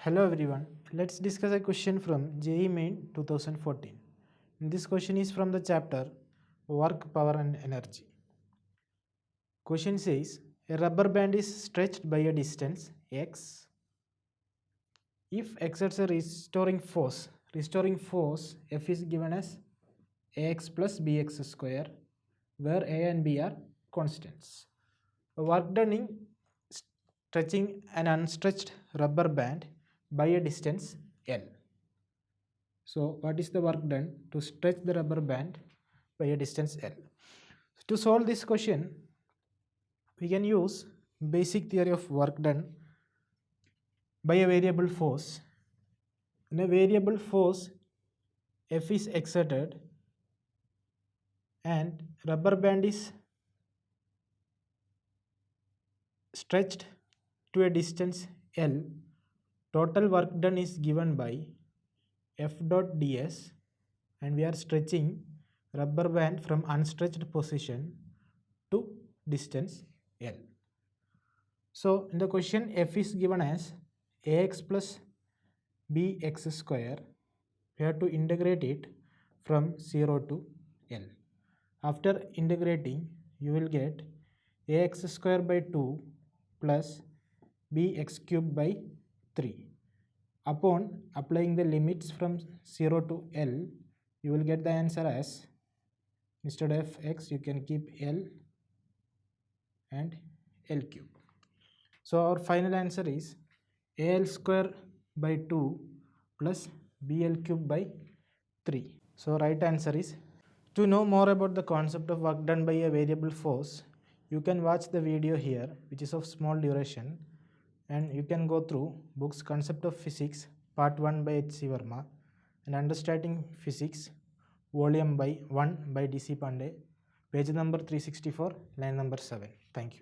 Hello everyone, let's discuss a question from JEE Main 2014. This question is from the chapter Work, Power and Energy. Question says, a rubber band is stretched by a distance x. If exerts a restoring force F is given as ax plus bx square, where a and b are constants. Work done in stretching an unstretched rubber band by a distance L. So what is the work done to stretch the rubber band by a distance L? To solve this question, we can use basic theory of work done by a variable force. In a variable force, F is exerted and rubber band is stretched to a distance L. Total work done is given by F dot ds, and we are stretching rubber band from unstretched position to distance L. So in the question, F is given as ax plus bx square. We have to integrate it from 0 to L. After integrating, you will get ax square by 2 plus bx cube by 3. Upon applying the limits from 0 to L, you will get the answer as, instead of x, you can keep L and L cube. So our final answer is AL square by 2 plus BL cube by 3. So right answer is. To know more about the concept of work done by a variable force, you can watch the video here, which is of small duration, and you can go through books Concept of Physics Part 1 by H.C. Verma and Understanding Physics Volume 1 by D.C. Pandey, page number 364, line number 7. Thank you.